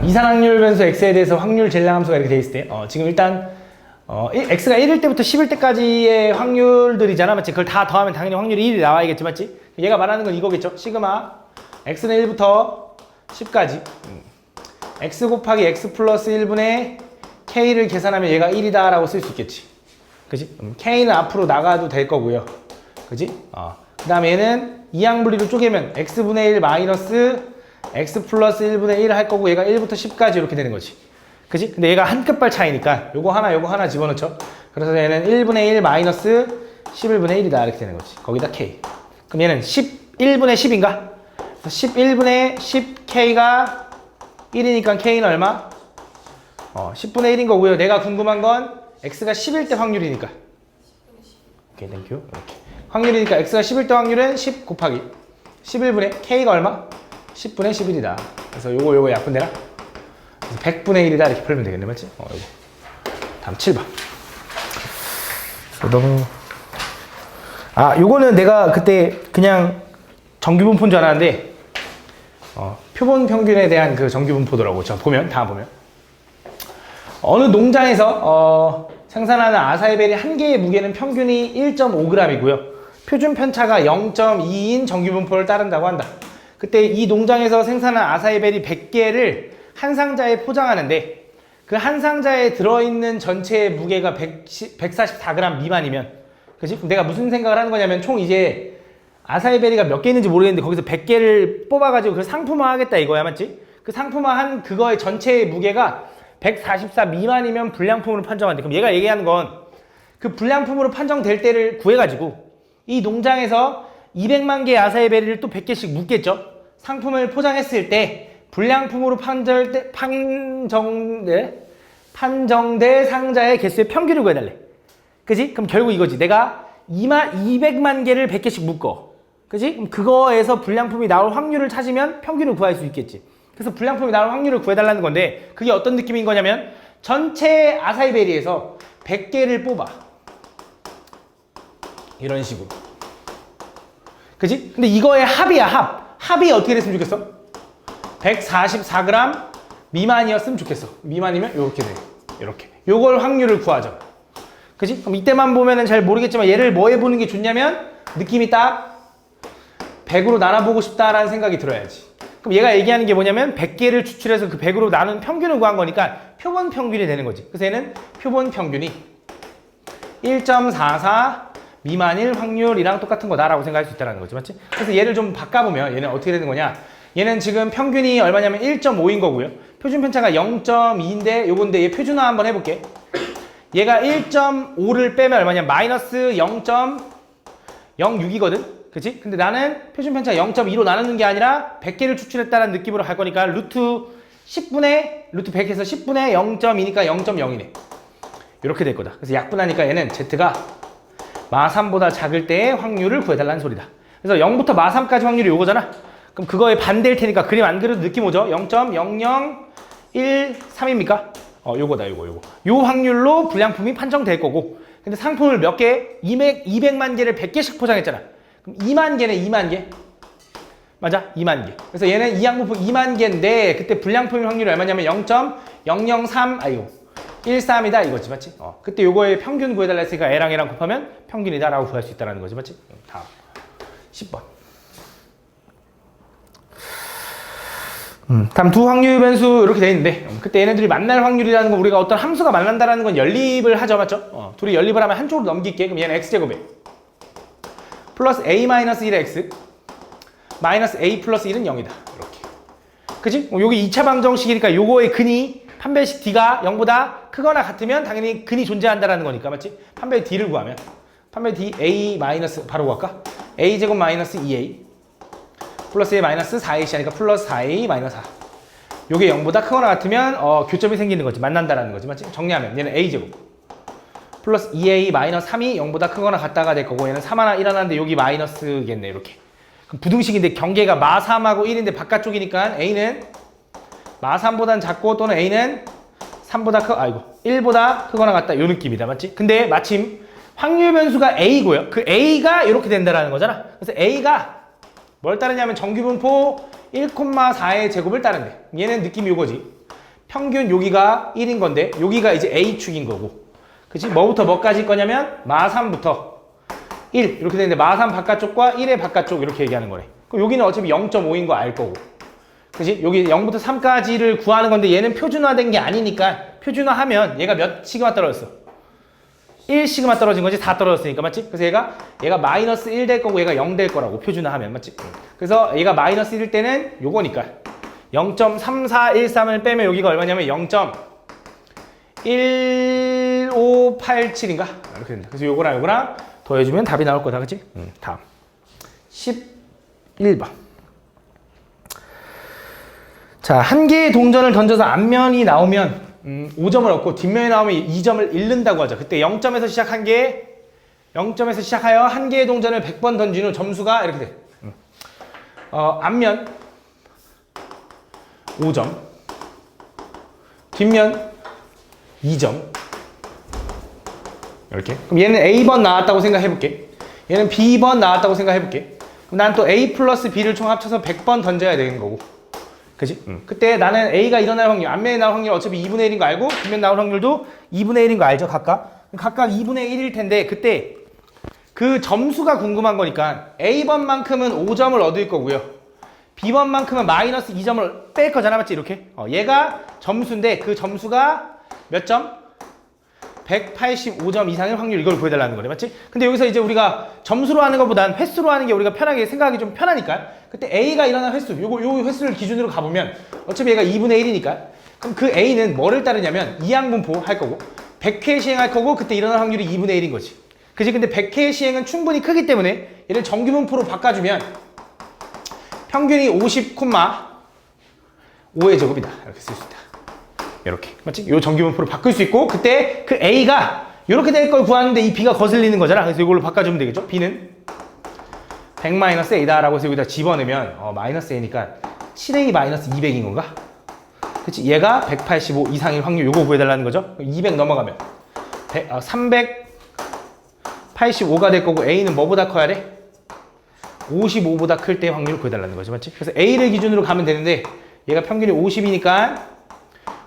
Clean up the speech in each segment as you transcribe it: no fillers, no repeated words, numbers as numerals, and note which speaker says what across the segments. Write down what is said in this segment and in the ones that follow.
Speaker 1: 다음 이산확률 변수 x에 대해서 확률 재량함수가 이렇게 돼 있을 때 지금 일단 x가 1일 때부터 10일 때까지의 확률들이잖아, 맞지? 그걸 다 더하면 당연히 확률이 1이 나와야겠지, 맞지? 얘가 말하는 건 이거겠죠? 시그마 x는 1부터 10까지 x 곱하기 x 플러스 1분의 k를 계산하면 얘가 1이다 라고 쓸 수 있겠지, 그지? k는 앞으로 나가도 될 거고요, 그지? 그 다음에 얘는 이항분리로 쪼개면 x분의 1 마이너스 x 플러스 1분의 1 할 거고 얘가 1부터 10까지 이렇게 되는 거지, 그지? 근데 얘가 한 끗발 차이니까 요거 하나 집어넣죠. 그래서 얘는 1분의 1 마이너스 11분의 1이다 이렇게 되는 거지. 거기다 k. 그럼 얘는 11분의 10인가? 11분의 10k가 1이니까 k는 얼마? 10분의 1인 거고요. 내가 궁금한 건 x가 10일 때 확률이니까. 오케이, 땡큐. 이렇게. 확률이니까 x가 10일 때 확률은 10 곱하기 11분의 k가 얼마? 10분의 11이다. 그래서 요거 약분되나? 100분의 1이다 이렇게 풀면 되겠네, 맞지? 요거. 다음 7번. 요거는 내가 그때 그냥 정규분포인 줄 알았는데 표본 평균에 대한 그 정규분포더라고. 다음 보면 어느 농장에서 생산하는 아사이베리 한 개의 무게는 평균이 1.5g이고요. 표준 편차가 0.2인 정규분포를 따른다고 한다. 그때 이 농장에서 생산한 아사이베리 100개를 한 상자에 포장하는데 그 한 상자에 들어있는 전체의 무게가 144g 미만이면, 그치? 그럼 내가 무슨 생각을 하는 거냐면 총 이제 아사이베리가 몇 개 있는지 모르겠는데 거기서 100개를 뽑아가지고 그 상품화 하겠다 이거야, 맞지? 그 상품화한 그거의 전체의 무게가 144 미만이면 불량품으로 판정한대. 그럼 얘가 얘기하는 건 그 불량품으로 판정될 때를 구해가지고 이 농장에서 200만 개의 아사이베리를 또 100개씩 묶겠죠? 상품을 포장했을 때 불량품으로 판정될 상자의 개수의 평균을 구해달래. 그지? 그럼 결국 이거지. 내가 200만 개를 100개씩 묶어. 그지? 그럼 그거에서 불량품이 나올 확률을 찾으면 평균을 구할 수 있겠지. 그래서 불량품이 나올 확률을 구해달라는 건데 그게 어떤 느낌인 거냐면 전체 아사이베리에서 100개를 뽑아. 이런 식으로. 그지? 근데 이거의 합이야, 합이 어떻게 됐으면 좋겠어? 144g 미만이었으면 좋겠어. 미만이면 요렇게 돼. 요렇게. 요걸 확률을 구하죠. 그지? 그럼 이때만 보면은 잘 모르겠지만 얘를 뭐 해보는 게 좋냐면 느낌이 딱 100으로 나눠보고 싶다라는 생각이 들어야지. 그럼 얘가 얘기하는 게 뭐냐면 100개를 추출해서 그 100으로 나눈 평균을 구한 거니까 표본 평균이 되는 거지. 그래서 얘는 표본 평균이 1.44 미만일 확률이랑 똑같은 거다라고 생각할 수 있다는 거지, 맞지? 그래서 얘를 좀 바꿔보면 얘는 어떻게 되는 거냐? 얘는 지금 평균이 얼마냐면 1.5인 거고요. 표준 편차가 0.2인데 요건데 얘 표준화 한번 해볼게. 얘가 1.5를 빼면 얼마냐? 마이너스 0.06이거든? 그치? 근데 나는 표준 편차 0.2로 나누는 게 아니라 100개를 추출했다는 느낌으로 갈 거니까 루트 100에서 10분의 0.2니까 0.0이네. 이렇게 될 거다. 그래서 약분하니까 얘는 Z가 마3보다 작을 때의 확률을 구해달라는 소리다. 그래서 0부터 마3까지 확률이 요거잖아. 그럼 그거의 반대일 테니까 그림 안 그려도 느낌 오죠? 0.0013입니까? 요거다, 요거. 요 확률로 불량품이 판정될 거고. 근데 상품을 몇 개? 200만 개를 100개씩 포장했잖아. 그럼 2만 개네, 2만 개. 맞아? 2만 개. 그래서 얘는 이항분포 2만 개인데 그때 불량품의 확률이 얼마냐면 0.003, 13이다 이거지, 맞지? 그때 요거의 평균 구해달라 했으니까 A랑 A랑 곱하면 평균이다 라고 구할 수 있다는 거지, 맞지? 다음 10번. 다음 두 확률 변수 이렇게 돼 있는데 그때 얘네들이 만날 확률이라는 건 우리가 어떤 함수가 만난다라는 건 연립을 하죠, 맞죠? 둘이 연립을 하면 한쪽으로 넘길게. 그럼 얘는 x제곱에 플러스 a-1의 x 마이너스 a 플러스 1은 0이다 이렇게. 그치? 여기 2차 방정식이니까 요거의 근이 판별식 d가 0보다 크거나 같으면 당연히 근이 존재한다라는 거니까, 맞지? 판별 d를 구하면 판별 d a 마이너스 바로 구할까? a제곱 마이너스 2a 플러스 a 마이너스 4ac 하니까 플러스 4a 마이너스 4. 요게 0보다 크거나 같으면 교점이 생기는 거지. 만난다라는 거지, 맞지? 정리하면 얘는 a제곱 플러스 2a 마이너스 3이 0보다 크거나 같다가 될 거고 얘는 3 하나 일어나는데 여기 마이너스겠네 이렇게. 그럼 부등식인데 경계가 마3하고 1인데 바깥쪽이니까 a는 마3보단 작고 또는 a는 1보다 크거나 같다 요 느낌이다, 맞지? 근데 마침 확률 변수가 a고요. 그 a가 이렇게 된다라는 거잖아. 그래서 a가 뭘 따르냐면 정규분포 1,4의 제곱을 따른대. 얘는 느낌이 요거지. 평균 여기가 1인 건데 여기가 이제 A축인 거고. 그치? 뭐부터 뭐까지 거냐면 마3부터 1 이렇게 되는데 마3 바깥쪽과 1의 바깥쪽 이렇게 얘기하는 거래. 그럼 여기는 어차피 0.5인 거 알 거고. 그치? 여기 0부터 3까지를 구하는 건데 얘는 표준화된 게 아니니까 표준화하면 얘가 몇 시그마 떨어졌어? 1 시그마 떨어진 거지. 다 떨어졌으니까 맞지? 그래서 얘가 마이너스 1 될 거고 얘가 0 될 거라고 표준화하면 맞지? 그래서 얘가 마이너스 1일 때는 요거니까 0.3413을 빼면 여기가 얼마냐면 0.1587인가? 이렇게 됩니다. 그래서 요거랑 더해주면 답이 나올 거다. 그치? 다음 11번. 자, 한 개의 동전을 던져서 앞면이 나오면 5점을 얻고 뒷면이 나오면 2점을 잃는다고 하죠. 그때 0점에서 시작하여 한 개의 동전을 100번 던진 후 점수가 이렇게 돼. 앞면 5점, 뒷면 2점. 이렇게. 그럼 얘는 A번 나왔다고 생각해볼게. 얘는 B번 나왔다고 생각해볼게. 그럼 난 또 A 플러스 B를 총 합쳐서 100번 던져야 되는 거고. 그치? 그때 나는 A가 일어날 확률, 앞면에 나올 확률 어차피 2분의 1인 거 알고, 뒷면 나올 확률도 2분의 1인 거 알죠? 각각 2분의 1일 텐데, 그때 그 점수가 궁금한 거니까 A번만큼은 5점을 얻을 거고요. B번만큼은 마이너스 2점을 뺄 거잖아, 맞지? 이렇게. 얘가 점수인데 그 점수가 몇 점? 185점 이상의 확률, 이걸 구해달라는 거래, 맞지? 근데 여기서 이제 우리가 점수로 하는 것보단 횟수로 하는 게 우리가 편하게 생각하기 좀 편하니까 그때 A가 일어난 횟수, 요 횟수를 기준으로 가보면 어차피 얘가 2분의 1이니까 그럼 그 A는 뭐를 따르냐면 이항분포 할 거고 100회 시행할 거고 그때 일어날 확률이 2분의 1인 거지. 그치? 근데 100회 시행은 충분히 크기 때문에 얘를 정규분포로 바꿔주면 평균이 50,5의 제곱이다. 이렇게 쓸 수 있다. 이렇게. 맞지? 요 정규분포로 바꿀 수 있고 그때 그 A가 이렇게 될 걸 구하는데 이 B가 거슬리는 거잖아. 그래서 이걸로 바꿔주면 되겠죠? B는 100-A다 라고 해서 여기다 집어넣으면 마이너스 A니까 7A 마이너스 200인 건가? 그치? 얘가 185 이상일 확률 요거 구해달라는 거죠? 200 넘어가면 385가 될 거고 A는 뭐보다 커야 돼? 55보다 클 때 확률을 구해달라는 거죠. 맞지? 그래서 A를 기준으로 가면 되는데 얘가 평균이 50이니까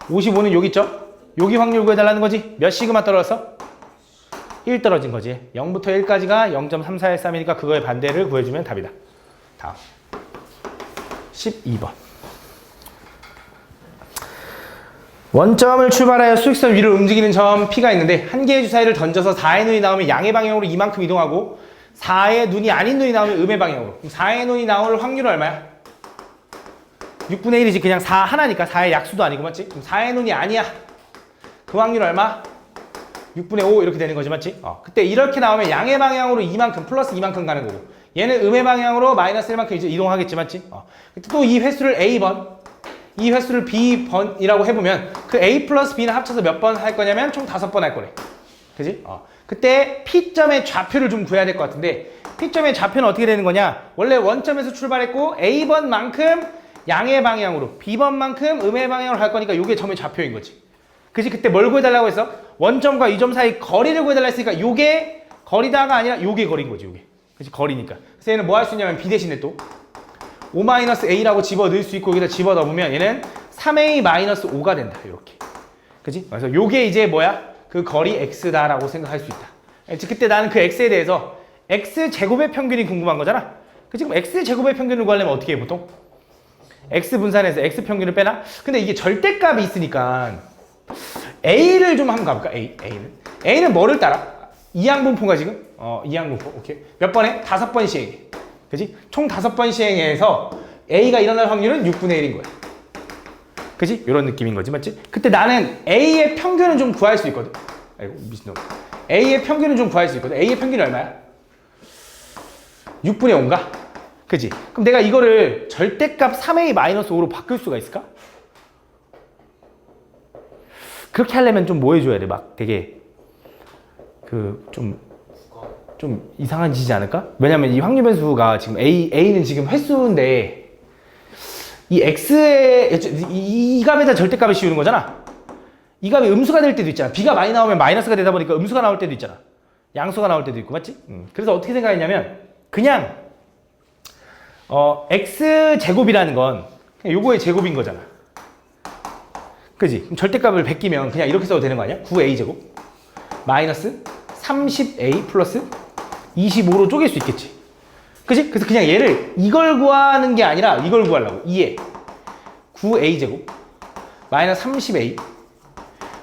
Speaker 1: 55는 여기 있죠? 여기 확률 구해달라는 거지? 몇 시그마 떨어졌어? 1 떨어진 거지. 0부터 1까지가 0.3413이니까 그거의 반대를 구해주면 답이다. 다음 12번. 원점을 출발하여 수직선 위를 움직이는 점 P가 있는데 한 개의 주사위를 던져서 4의 눈이 나오면 양의 방향으로 이만큼 이동하고 4의 눈이 아닌 눈이 나오면 음의 방향으로. 그럼 4의 눈이 나올 확률은 얼마야? 6분의 1이지. 그냥 4 하나니까 4의 약수도 아니고 맞지? 그럼 4의 눈이 아니야. 그 확률 얼마? 6분의 5 이렇게 되는 거지 맞지? 그때 이렇게 나오면 양의 방향으로 이만큼 플러스 이만큼 가는 거고 얘는 음의 방향으로 마이너스 1만큼 이제 이동하겠지 맞지? 그때 또 이 횟수를 A번 이 횟수를 B번이라고 해보면 그 A 플러스 B는 합쳐서 몇 번 할 거냐면 총 5번 할 거래. 그지? 그때 P점의 좌표를 좀 구해야 될 것 같은데 P점의 좌표는 어떻게 되는 거냐? 원래 원점에서 출발했고 A번만큼 양의 방향으로 B번만큼 음의 방향으로 할 거니까 이게 점의 좌표인 거지. 그치? 그때 뭘 구해달라고 했어? 원점과 이 점 사이 거리를 구해달라 했으니까 요게 거리다가 아니라 요게 거리인 거지 요게. 그치? 거리니까. 그래서 얘는 뭐 할 수 있냐면 B 대신에 또 5-A라고 집어넣을 수 있고 여기다 집어넣으면 얘는 3A-5가 된다. 이렇게. 그치? 그래서 요게 이제 뭐야? 그 거리 X다라고 생각할 수 있다. 그때 나는 그 X에 대해서 X제곱의 평균이 궁금한 거잖아. 그치? 그럼 X제곱의 평균을 구하려면 어떻게 해 보통? X 분산해서 X 평균을 빼나? 근데 이게 절대값이 있으니까 A를 좀 한번 가볼까? A는 뭐를 따라? 이항분포가 지금? 이항분포. 오케이. 몇 번에? 5번 시행해. 그치? 총 5번 시행해서 A가 일어날 확률은 6분의 1인 거야. 그치? 이런 느낌인 거지, 맞지? 그때 나는 A의 평균은 좀 구할 수 있거든. 아이고, 미친놈. A의 평균은 좀 구할 수 있거든. A의 평균이 얼마야? 6분의 5인가? 그치? 그럼 내가 이거를 절대값 3A-5로 바꿀 수가 있을까? 그렇게 하려면 좀 뭐 해줘야 돼? 막 되게 좀 이상한 짓이지 않을까? 왜냐면 이 확률 변수가 지금 A는 지금 횟수인데 이 X의 이 값에다 절대값을 씌우는 거잖아. 이 값이 음수가 될 때도 있잖아. B가 많이 나오면 마이너스가 되다 보니까 음수가 나올 때도 있잖아. 양수가 나올 때도 있고, 맞지? 그래서 어떻게 생각했냐면 그냥 X제곱이라는 건 그냥 요거의 제곱인 거잖아. 그지? 그럼 절대값을 베끼면 그냥 이렇게 써도 되는 거 아니야? 9a제곱 마이너스 30a 플러스 25로 쪼갤 수 있겠지. 그지? 그래서 그냥 얘를 이걸 구하는 게 아니라 이걸 구하려고. 2에 9a제곱 마이너스 30a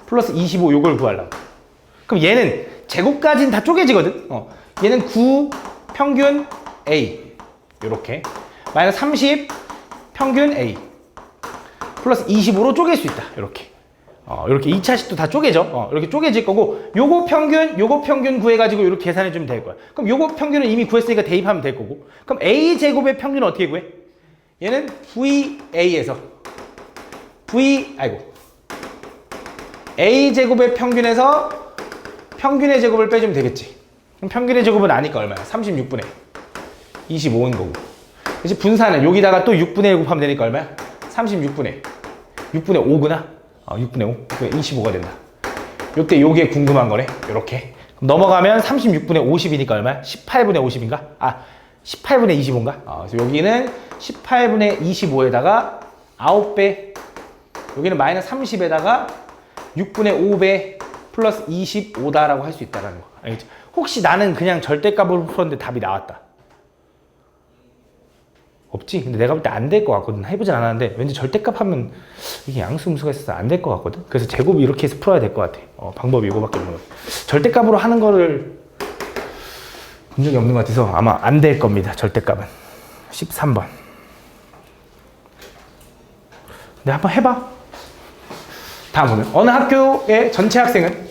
Speaker 1: 플러스 25 요걸 구하려고. 그럼 얘는 제곱까지는 다 쪼개지거든. 얘는 9 평균 a 요렇게 마이너스 30 평균 a 플러스 25로 쪼갤 수 있다. 요렇게. 이렇게 2차식도 다 쪼개져. 이렇게 쪼개질 거고, 요거 평균 구해가지고 이렇게 계산해주면 될 거야. 그럼 요거 평균은 이미 구했으니까 대입하면 될 거고. 그럼 a제곱의 평균은 어떻게 구해? 얘는 VA에서 a제곱의 평균에서 평균의 제곱을 빼주면 되겠지. 그럼 평균의 제곱은 아니까 얼마야? 36분의 25인 거고. 그치? 분산은 여기다가 또 6분의 1 곱하면 되니까 얼마야? 36분의 5구나? 6분의 5? 25가 된다. 요때 요게 궁금한 거네. 요렇게. 그럼 넘어가면 36분의 50이니까 얼마야? 18분의 50인가? 18분의 25인가? 그래서 여기는 18분의 25에다가 9배, 여기는 마이너스 30에다가 6분의 5배 플러스 25다라고 할 수 있다라는 거. 알겠죠? 혹시 나는 그냥 절대값으로 풀었는데 답이 나왔다. 없지? 근데 내가 볼 때 안 될 것 같거든. 해보진 않았는데 왠지 절대값 하면 이게 양수음수가 있어서 안 될 것 같거든. 그래서 제곱이 이렇게 해서 풀어야 될 것 같아. 방법이 이거밖에 없는 거야. 절대값으로 하는 거를 본 적이 없는 것 같아서 아마 안 될 겁니다. 절대값은. 13번. 근데 한번 해봐. 다음은 어느 학교의 전체 학생은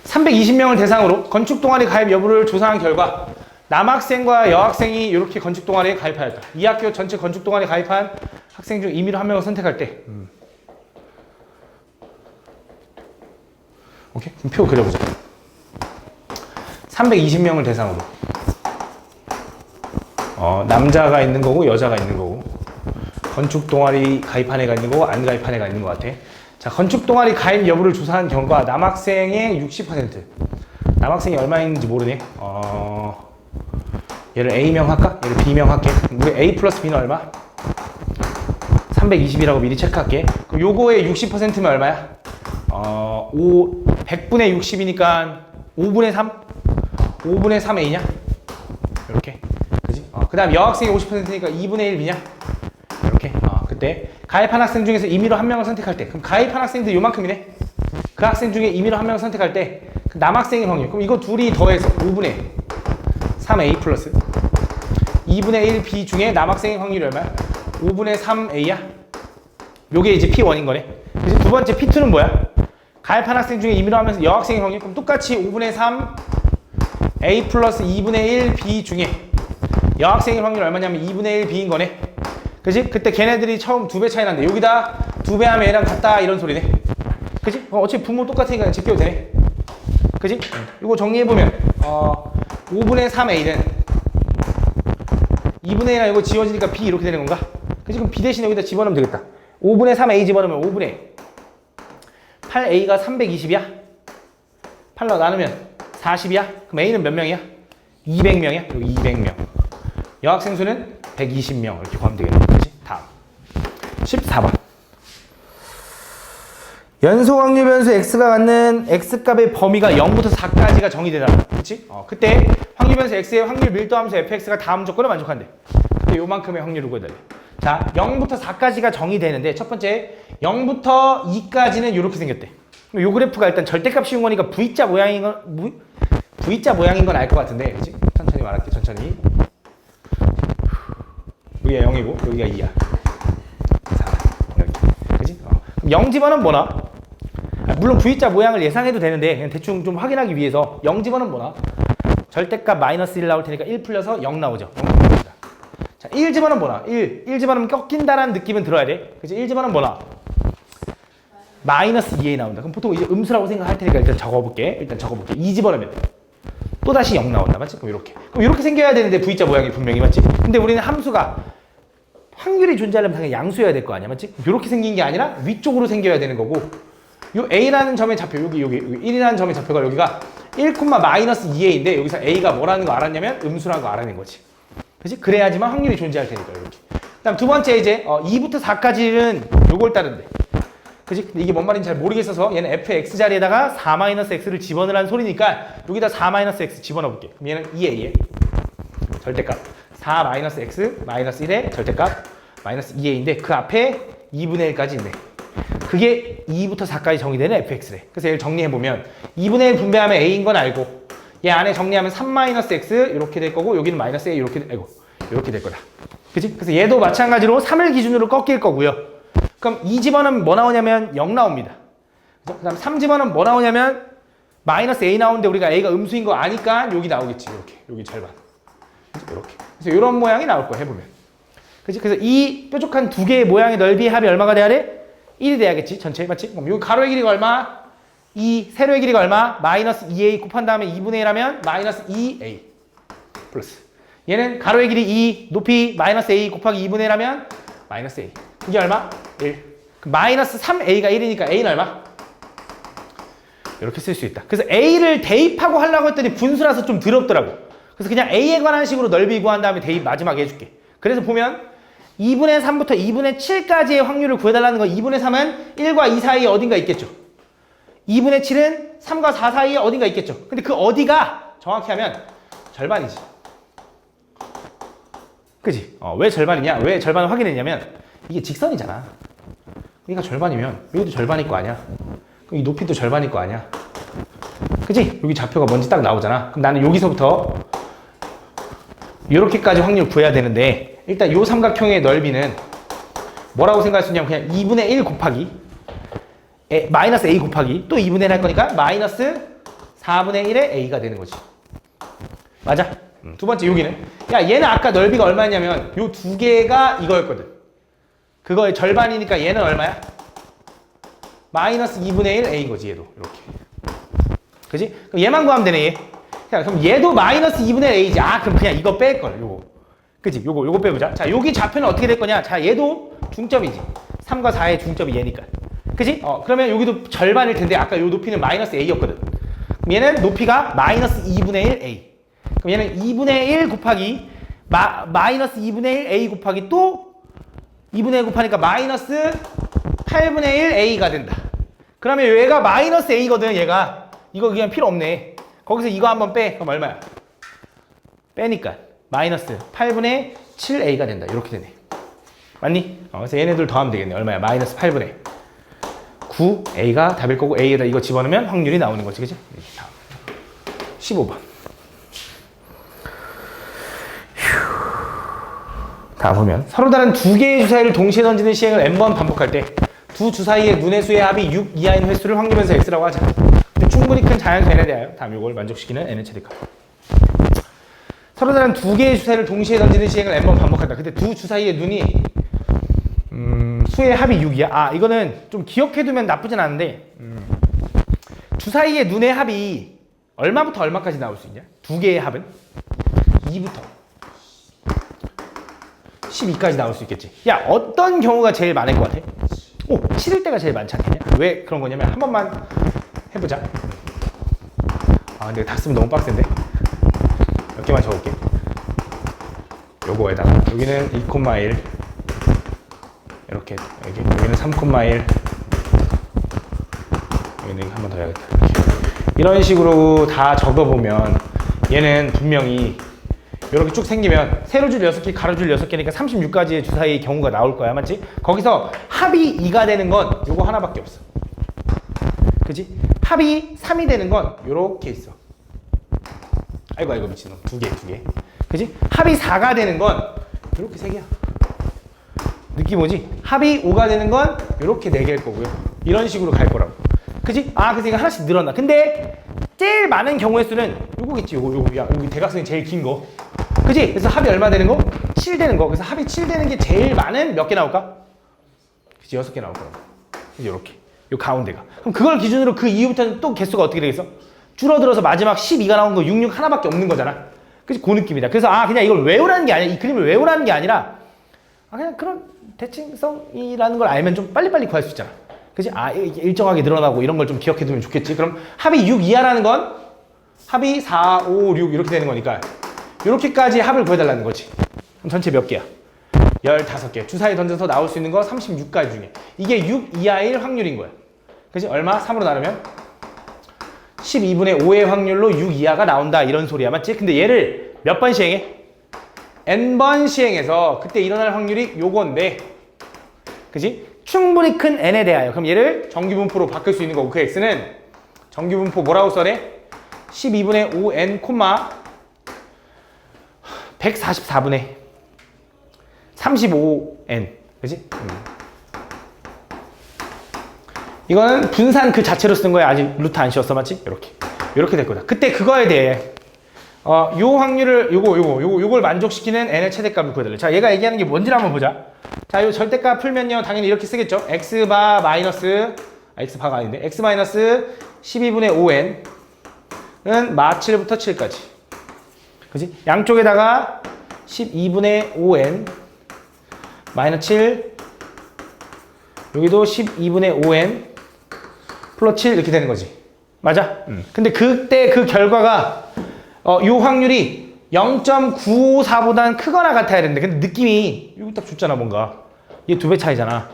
Speaker 1: 320명을 대상으로 건축 동아리 가입 여부를 조사한 결과 남학생과 여학생이 이렇게 건축 동아리에 가입하였다. 이 학교 전체 건축 동아리에 가입한 학생 중 임의로 한 명을 선택할 때 오케이? 그럼 표 그려보자. 320명을 대상으로 남자가 있는 거고 여자가 있는 거고 건축 동아리 가입한 애가 있는 거고 안 가입한 애가 있는 것 같아. 자, 건축 동아리 가입 여부를 조사한 결과 남학생의 60%, 남학생이 얼마인지 모르네. 얘를 A명 할까? 얘를 B명 할게. 우리 A 플러스 B는 얼마? 320이라고 미리 체크할게. 그럼 요거의 60%면 얼마야? 100분의 60이니까 5분의 3? 5분의 3 A냐? 이렇게. 그지? 그 다음 여학생이 50%니까 2분의 1 B냐? 이렇게. 그때 가입한 학생 중에서 임의로 한 명을 선택할 때, 그럼 가입한 학생들 요만큼이네? 그 학생 중에 임의로 한 명을 선택할 때, 그 남학생의 확률. 그럼 이거 둘이 더해서 5분의 3A 플러스 2분의 1B 중에 남학생의 확률이 얼마야? 5분의 3A야? 요게 이제 P1인 거네. 그래서 두 번째 P2는 뭐야? 가입한 학생 중에 임의로 하면서 여학생의 확률. 그럼 똑같이 5분의 3A 플러스 2분의 1B 중에 여학생의 확률 얼마냐면 2분의 1B인 거네. 그치? 그때 걔네들이 처음 2배 차이 난대. 여기다 2배 하면 얘랑 같다 이런 소리네. 그치? 어차피 분모 똑같으니까 제껴도 되네. 그치? 이거 정리해보면 5분의 3A는 2분의 1이랑 이거 지워지니까 B 이렇게 되는 건가? 그치? 그럼 B 대신 여기다 집어넣으면 되겠다. 5분의 3A 집어넣으면 5분의 8A가 320이야? 8로 나누면 40이야? 그럼 A는 몇 명이야? 200명이야? 여기 200명. 여학생 수는 120명 이렇게 구하면 되겠네. 그치? 다음 14번. 연속 확률 변수 x가 갖는 x값의 범위가 0부터 4까지가 정의되다. 그치? 그때 확률 변수 x의 확률 밀도함수 fx가 다음 조건을 만족한대. 그때 요만큼의 확률을 구해달래. 자, 0부터 4까지가 정의되는데 첫 번째 0부터 2까지는 이렇게 생겼대. 요 그래프가 일단 절대값 씌운 거니까 V자 모양인 건 알 것 같은데, 그치? 천천히 말할게. 천천히. 여기가 0이고 여기가 2야. 4 여기. 그치? 그럼 0 집어는 뭐나? 물론 V자 모양을 예상해도 되는데 그냥 대충 좀 확인하기 위해서 0 집어는 뭐나? 절대값 마이너스 1 나올 테니까 1 풀려서 0 나오죠. 0 나옵니다. 자, 1 집어는 뭐나? 1 집어넣으면 꺾인다라는 느낌은 들어야 돼. 그치? 1 집어는 뭐나? 마이너스 2a 나온다. 그럼 보통 이제 음수라고 생각할 테니까 일단 적어볼게. 2 집어넣으면 또 다시 0 나온다. 맞지? 그럼 이렇게 생겨야 되는데 V자 모양이 분명히 맞지? 근데 우리는 함수가 확률이 존재하려면 당연히 양수여야 될 거 아니야, 맞지? 이렇게 생긴 게 아니라 위쪽으로 생겨야 되는 거고, 요 A라는 점의 좌표, 여기 1이라는 점의 좌표가 여기가 1, 마이너스 2A인데 여기서 A가 뭐라는 거 알았냐면 음수라는 거 알아낸 거지. 그치? 그래야지만 확률이 존재할 테니까, 이렇게. 그 다음 두 번째 이제 2부터 4까지는 요걸 따른대. 그지? 근데 이게 뭔 말인지 잘 모르겠어서 얘는 fx 자리에다가 4-x를 집어넣으라는 소리니까 여기다 4-x 집어넣어 볼게. 그럼 얘는 2a에 절대값 4-x 마이너스 1의 절대값 마이너스 2a인데 그 앞에 2분의 1까지 있네. 그게 2부터 4까지 정의되는 fx래. 그래서 얘를 정리해보면 2분의 1 분배하면 a인 건 알고 얘 안에 정리하면 3-x 이렇게 될 거고 여기는 마이너스 a 이렇게 될 거다. 그치? 그래서 얘도 마찬가지로 3을 기준으로 꺾일 거고요. 그럼 2 집어넣으면 뭐 나오냐면 0 나옵니다. 그 다음 3 집어넣으면 뭐 나오냐면 마이너스 a 나오는데 우리가 a가 음수인 거 아니까 여기 나오겠지. 이렇게 여기 절반 이렇게. 그래서 이런 모양이 나올 거야 해보면. 그치? 그래서 이 뾰족한 두 개의 모양의 넓이의 합이 얼마가 돼야 돼? 1이 돼야겠지 전체 맞지? 그럼 여기 가로의 길이가 얼마? 2, 세로의 길이가 얼마? 마이너스 2a 곱한 다음에 2분의 1 하면 마이너스 2a 플러스 얘는 가로의 길이 2, 높이 마이너스 a 곱하기 2분의 1 하면 마이너스 a 이게 얼마? 1 마이너스 3a가 1이니까 a는 얼마? 이렇게 쓸 수 있다. 그래서 a를 대입하고 하려고 했더니 분수라서 좀 더럽더라고. 그래서 그냥 a에 관한 식으로 넓이 구한 다음에 대입 마지막에 해줄게. 그래서 보면 2분의 3부터 2분의 7까지의 확률을 구해달라는 거 2분의 3은 1과 2 사이에 어딘가 있겠죠. 2분의 7은 3과 4 사이에 어딘가 있겠죠. 근데 그 어디가 정확히 하면 절반이지. 그지? 왜 절반이냐? 왜 절반을 확인했냐면 이게 직선이잖아. 여기가 절반이면 여기도 절반일 거 아니야. 그럼 이 높이도 절반일 거 아니야. 그지? 여기 좌표가 뭔지 딱 나오잖아. 그럼 나는 여기서부터 이렇게까지 확률 구해야 되는데 일단 이 삼각형의 넓이는 뭐라고 생각할 수 있냐면 그냥 2분의 1 곱하기 마이너스 a 곱하기 또 2분의 1 할 거니까 마이너스 4분의 1의 a가 되는 거지. 맞아? 두 번째 여기는 야 얘는 아까 넓이가 얼마냐면 요 두 개가 이거였거든. 그거의 절반이니까 얘는 얼마야? 마이너스 2분의 1 a인 거지 얘도 이렇게. 그지? 그럼 얘만 구하면 되네 얘. 자, 그럼 얘도 마이너스 2분의 1 a지. 아 그럼 그냥 이거 뺄 걸 요거. 그지? 요거 빼보자. 자 여기 좌표는 어떻게 될 거냐? 자 얘도 중점이지. 3과 4의 중점이 얘니까. 그지? 그러면 여기도 절반일 텐데 아까 요 높이는 마이너스 a였거든. 그럼 얘는 높이가 마이너스 2분의 1 a. 그럼 얘는 2분의 1 곱하기 마이너스 2분의 1 a 곱하기 또 2분의 1 곱하니까 마이너스 8분의 1 a가 된다. 그러면 얘가 마이너스 a거든 얘가. 이거 그냥 필요 없네. 거기서 이거 한번 빼. 그럼 얼마야? 빼니까 마이너스 8분의 7a가 된다. 이렇게 되네. 맞니? 그래서 얘네들 더하면 되겠네. 얼마야? 마이너스 8분의 9a가 답일 거고 a에다 이거 집어넣으면 확률이 나오는 거지. 그치? 다음 15번. 다음 보면 서로 다른 두 개의 주사위를 동시에 던지는 시행을 n번 반복할 때 두 주사위의 눈의 수의 합이 6 이하인 횟수를 확률에서 x라고 하자. 근데 충분히 큰 자연수에 대하여 다음 이걸 만족시키는 n의 최대값. 서로 다른 두 개의 주사위를 동시에 던지는 시행을 n번 반복한다. 근데 두 주사위의 눈이 수의 합이 6이야. 아 이거는 좀 기억해두면 나쁘진 않은데 주사위의 눈의 합이 얼마부터 얼마까지 나올 수 있냐? 두 개의 합은 2부터 12까지 나올 수 있겠지. 야 어떤 경우가 제일 많을 것 같아? 7일 때가 제일 많지 않겠냐? 왜 그런 거냐면 한 번만 해보자. 아 근데 다 쓰면 너무 빡센데 몇 개만 적을게. 요거에다가 여기는 2,1 이렇게 여기는 3,1 여기는 한 번 더 해야겠다. 이런 식으로 다 적어보면 얘는 분명히 이렇게 쭉 생기면 세로줄 6개, 가로줄 6개니까 36가지의 주사위의 경우가 나올 거야. 맞지? 거기서 합이 2가 되는 건 요거 하나밖에 없어. 그지? 합이 3이 되는 건 요렇게 있어. 아이고 미친놈. 두 개. 그지? 합이 4가 되는 건 요렇게 3개야. 느낌 오지? 합이 5가 되는 건 요렇게 4개일 거고요. 이런 식으로 갈 거라고. 그지? 그래서 이거 하나씩 늘어나. 근데 제일 많은 경우의 수는 요거겠지. 요거. 야, 여기 대각선이 제일 긴 거. 그지? 그래서 합이 얼마 되는 거? 7 되는 거. 그래서 합이 7 되는 게 제일 많은 몇 개 나올까? 그치? 6개 나올 거라고. 이렇게. 요 가운데가. 그럼 그걸 기준으로 그 이후부터는 또 개수가 어떻게 되겠어? 줄어들어서 마지막 12가 나온 거 66 하나밖에 없는 거잖아. 그치? 그 느낌이다. 그래서 그냥 이걸 외우라는 게 아니야. 이 그림을 외우라는 게 아니라 그냥 그런 대칭성이라는 걸 알면 좀 빨리빨리 구할 수 있잖아. 그치? 일정하게 늘어나고 이런 걸 좀 기억해두면 좋겠지. 그럼 합이 6 이하라는 건 합이 4, 5, 6 이렇게 되는 거니까 이렇게까지 합을 구해달라는 거지. 그럼 전체 몇 개야? 15개. 주사위 던져서 나올 수 있는 거 36가지 중에. 이게 6 이하일 확률인 거야. 그치? 얼마? 3으로 나누면 12분의 5의 확률로 6 이하가 나온다. 이런 소리야. 맞지? 근데 얘를 몇 번 시행해? n번 시행해서 그때 일어날 확률이 요건데, 그치? 충분히 큰 n에 대하여. 그럼 얘를 정규분포로 바꿀 수 있는 거고, 그 x는 정규분포 뭐라고 써래? 12분의 5n, 144분의 35n. 그치? 이거는 분산 그 자체로 쓴 거야. 아직 루트 안 씌웠어. 맞지? 이렇게 될 거다. 그때 그거에 대해 요 확률을 요걸 만족시키는 n의 최대값을 구해달래. 자, 얘가 얘기하는 게 뭔지를 한번 보자. 자, 요 절대값 풀면요 당연히 이렇게 쓰겠죠. x바 마이너스 x바가 아닌데 x 마이너스 12분의 5n은 마 7부터 7까지. 그지? 양쪽에다가 12분의 5n 마이너스 7, 여기도 12분의 5n 플러스 7 이렇게 되는 거지. 맞아? 근데 그때 그 결과가 요 확률이 0.954보다는 크거나 같아야 되는데, 근데 느낌이 이거 딱 줬잖아. 뭔가 얘 2배 차이잖아.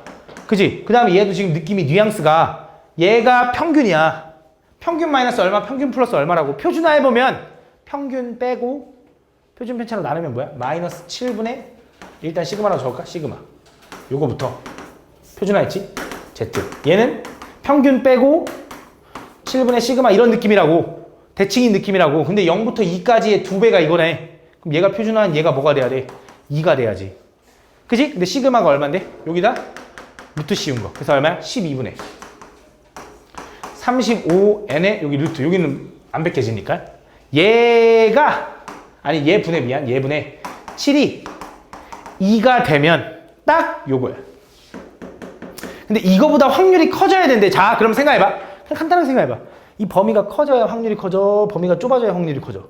Speaker 1: 그지? 그 다음에 얘도 지금 느낌이 뉘앙스가 얘가 평균이야. 평균 마이너스 얼마, 평균 플러스 얼마라고. 표준화해보면 평균 빼고 표준 편차로 나누면 뭐야? 마이너스 7분의 일단 시그마라고 적을까? 시그마. 요거부터 표준화했지? Z. 얘는 평균 빼고 7분의 시그마 이런 느낌이라고. 대칭인 느낌이라고. 근데 0부터 2까지의 2배가 이거네. 그럼 얘가 표준화한 얘가 뭐가 돼야 돼? 2가 돼야지. 그치? 근데 시그마가 얼만데? 여기다 루트 씌운 거. 그래서 얼마야? 12분의 35n에 여기 루트. 여기는 안 벗겨지니까. 얘가 아니 얘 분의 미안. 얘 분의 7이 2가 되면 딱 요거야. 근데 이거보다 확률이 커져야 되는데, 자, 그럼 생각해봐. 그냥 간단하게 생각해봐. 이 범위가 커져야 확률이 커져. 범위가 좁아져야 확률이 커져.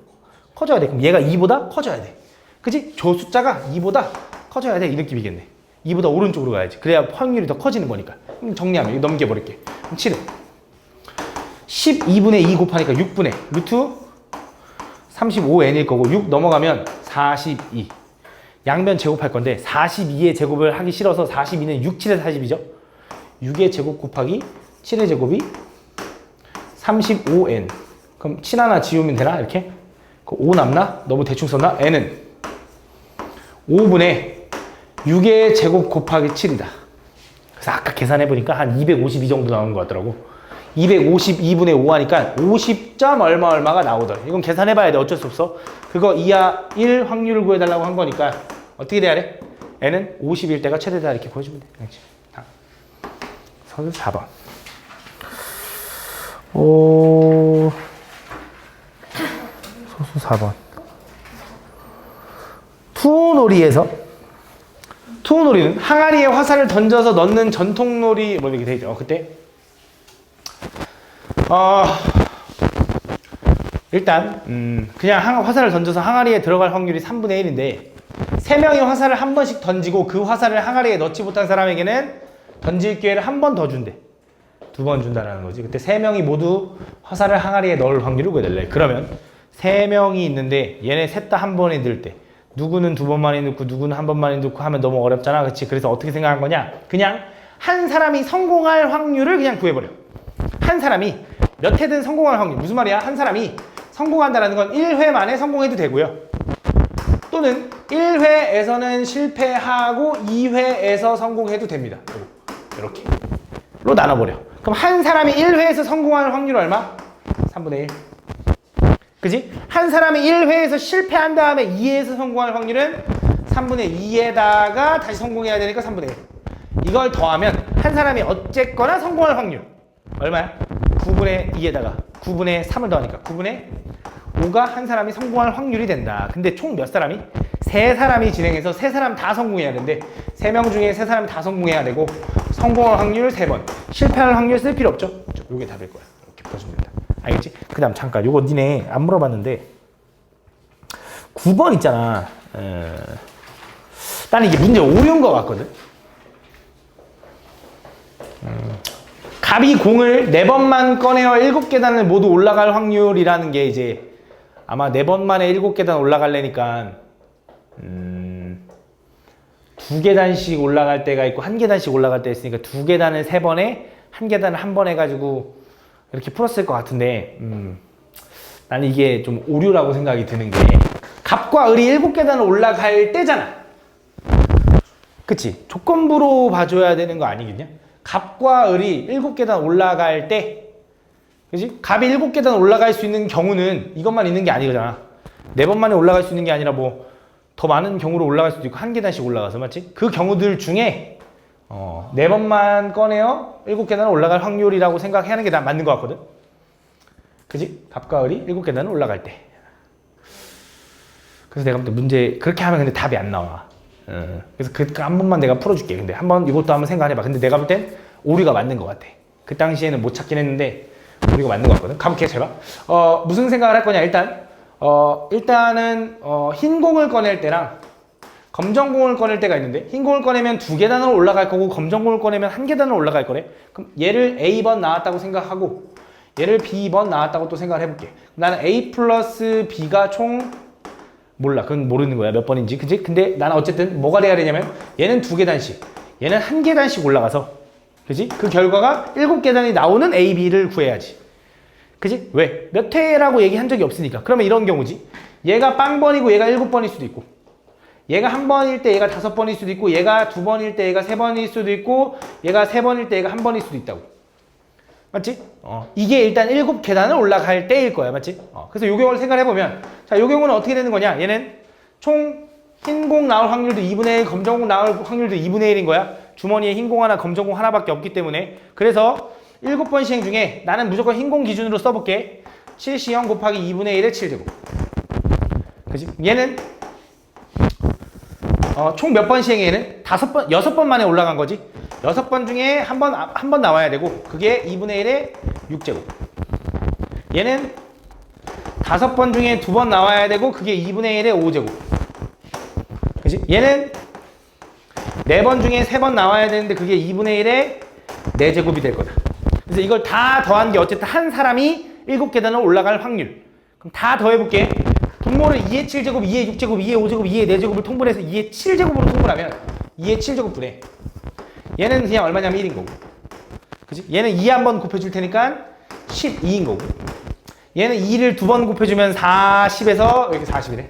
Speaker 1: 커져야 돼. 그럼 얘가 2보다 커져야 돼. 그치? 저 숫자가 2보다 커져야 돼. 이 느낌이겠네. 2보다 오른쪽으로 가야지. 그래야 확률이 더 커지는 거니까. 그럼 정리하면 이거 넘겨버릴게. 그럼 7은 12분의 2 곱하니까 6분의 루트 35n일 거고, 6 넘어가면 42. 양변 제곱할 건데 42의 제곱을 하기 싫어서 42는 6, 7의 40이죠. 6의 제곱 곱하기 7의 제곱이 35n. 그럼 7 하나 지우면 되나? 이렇게? 5 남나? 너무 대충 썼나? n은 5분의 6의 제곱 곱하기 7이다. 그래서 아까 계산해보니까 한 252 정도 나오는 것 같더라고. 252분의 5 하니까 50점 얼마가 나오더라. 이건 계산해봐야 돼. 어쩔 수 없어. 그거 이하 1 확률을 구해달라고 한 거니까 어떻게 돼야 돼? n은 50일 때가 최대다. 이렇게 구해주면 돼. 그렇지. 서술 4번. 소수 4번. 투호놀이는 항아리에 화살을 던져서 넣는 전통놀이 뭐 이렇게 돼 있죠. 그때 일단 그냥 화살을 던져서 항아리에 들어갈 확률이 3분의 1인데 3명이 화살을 한 번씩 던지고 그 화살을 항아리에 넣지 못한 사람에게는 던질 기회를 한 번 더 준대. 2번 준다라는 거지. 그때 3명이 모두 화살을 항아리에 넣을 확률을 구해달래. 그러면 3명이 있는데 얘네 셋 다 한 번에 넣을 때 누구는 2번만에 넣고 누구는 한 번만에 넣고 하면 너무 어렵잖아. 그치? 그래서 어떻게 생각한 거냐? 그냥 한 사람이 성공할 확률을 그냥 구해버려. 한 사람이 몇 회든 성공할 확률. 무슨 말이야? 한 사람이 성공한다는 건 1회 만에 성공해도 되고요. 또는 1회에서는 실패하고 2회에서 성공해도 됩니다. 이렇게로 나눠버려. 그럼 한 사람이 1회에서 성공할 확률 얼마? 3분의 1. 그지? 한 사람이 1회에서 실패한 다음에 2회에서 성공할 확률은 3분의 2에다가 다시 성공해야 되니까 3분의 1. 이걸 더하면 한 사람이 어쨌거나 성공할 확률 얼마야? 9분의 2에다가 9분의 3을 더하니까 9분의 5가 한 사람이 성공할 확률이 된다. 근데 총 몇 사람이? 3사람이 진행해서 3사람 다 성공해야 되는데 3명 중에 3사람이 다 성공해야 되고 성공할 확률 3번, 실패할 확률 쓸 필요 없죠? 요게 답일 거야. 이렇게 풀어주면 된다. 알겠지? 그 다음 잠깐 요거 니네 안 물어봤는데 9번 있잖아. 나는 이게 문제 오류인 것 같거든. 갑이 공을 4번만 꺼내어 7계단을 모두 올라갈 확률이라는 게 이제 아마 4번 만에 7계단 올라갈래니까 두 계단씩 올라갈 때가 있고 한 계단씩 올라갈 때 있으니까 두 계단을 세 번에 한 계단을 한 번 해가지고 이렇게 풀었을 것 같은데 나는 이게 좀 오류라고 생각이 드는 게 갑과 을이 7계단을 올라갈 때잖아. 그치? 조건부로 봐줘야 되는 거 아니겠냐? 갑과 을이 7계단 올라갈 때 그치? 갑이 7계단 올라갈 수 있는 경우는 이것만 있는 게 아니잖아. 4번만에 올라갈 수 있는 게 아니라 뭐 더 많은 경우로 올라갈 수도 있고 한 계단씩 올라가서 맞지? 그 경우들 중에 4번만 꺼내어 7계단을 올라갈 확률이라고 생각하는 게 난 맞는 것 같거든. 그지? 갑과 을이 7계단을 올라갈 때. 그래서 내가 볼 때 문제 그렇게 하면 근데 답이 안 나와. 그래서 한 번만 내가 풀어줄게. 근데 한번 이것도 한번 생각해봐. 근데 내가 볼 땐 오류가 맞는 것 같아. 그 당시에는 못 찾긴 했는데 오류가 맞는 것 같거든. 가볼게 잘 봐. 무슨 생각을 할 거냐 일단은 흰 공을 꺼낼 때랑 검정 공을 꺼낼 때가 있는데 흰 공을 꺼내면 2계단으로 올라갈 거고 검정 공을 꺼내면 1계단으로 올라갈 거래. 그럼 얘를 A번 나왔다고 생각하고 얘를 B번 나왔다고 또 생각을 해볼게. 나는 A 플러스 B가 총 몰라. 그건 모르는 거야. 몇 번인지. 그치? 근데 나는 어쨌든 뭐가 돼야 되냐면 얘는 2계단씩 얘는 1계단씩 올라가서 그치? 그 결과가 7계단이 나오는 A, B를 구해야지. 그치? 왜? 몇 회라고 얘기한 적이 없으니까. 그러면 이런 경우지. 얘가 빵번이고 얘가 7번일 수도 있고 얘가 1번일 때 얘가 5번일 수도 있고 얘가 2번일 때 얘가 3번일 수도 있고 얘가 3번일 때 얘가 1번일 수도 있다고. 맞지? 이게 일단 7계단을 올라갈 때일 거야. 맞지? 그래서 요 경우를 생각해보면 자, 요 경우는 어떻게 되는 거냐? 얘는 총 흰공 나올 확률도 2분의 1, 검정공 나올 확률도 2분의 1인 거야. 주머니에 흰공 하나, 검정공 하나밖에 없기 때문에. 그래서 7번 시행 중에 나는 무조건 흰공 기준으로 써볼게. 7C0 곱하기 2분의 1의 7제곱. 그치? 얘는 총 몇 번 시행해 얘는? 6번 만에 올라간 거지. 6번 중에 한 번 나와야 되고 그게 2분의 1의 6제곱. 얘는 5번 중에 2번 나와야 되고 그게 2분의 1의 5제곱. 그치? 얘는 4번 중에 3번 나와야 되는데 그게 2분의 1의 4제곱이 될 거다. 그래서 이걸 다 더한 게 어쨌든 한 사람이 7계단을 올라갈 확률. 그럼 다 더해볼게. 분모를 2의 7제곱, 2의 6제곱, 2의 5제곱, 2의 4제곱을 통분해서 2의 7제곱으로 통분하면 2의 7제곱분해. 얘는 그냥 얼마냐면 1인 거고. 그치? 얘는 2 한 번 곱해줄 테니까 12인 거고. 얘는 2를 2번 곱해주면 40에서 여기 40이래.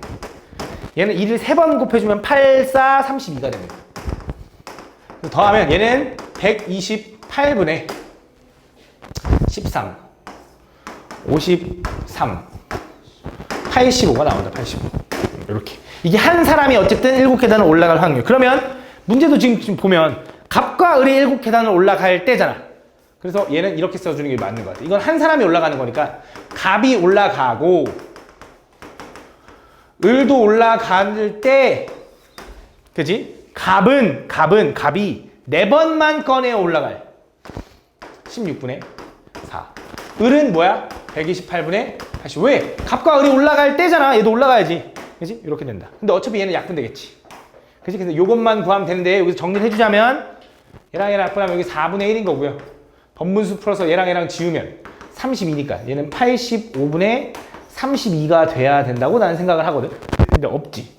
Speaker 1: 얘는 2를 3번 곱해주면 8, 4, 32가 됩니다. 더하면 얘는 128분의 13, 53, 85가 나온다. 85. 이렇게. 이게 한 사람이 어쨌든 7계단을 올라갈 확률. 그러면 문제도 지금 보면 갑과 을이 7계단을 올라갈 때잖아. 그래서 얘는 이렇게 써주는 게 맞는 것 같아. 이건 한 사람이 올라가는 거니까 갑이 올라가고 을도 올라갈 때 그지? 갑이 4번만 꺼내어 올라갈 16분의 4. 을은 뭐야? 128분의 80. 왜? 갑과 을이 올라갈 때잖아. 얘도 올라가야지. 그지? 이렇게 된다. 근데 어차피 얘는 약분되겠지. 그지? 그래서 요것만 구하면 되는데 여기서 정리를 해주자면 얘랑 약분하면 여기 4분의 1인 거고요. 번분수 풀어서 얘랑 지우면 32니까 얘는 85분의 32가 돼야 된다고 나는 생각을 하거든. 근데 없지.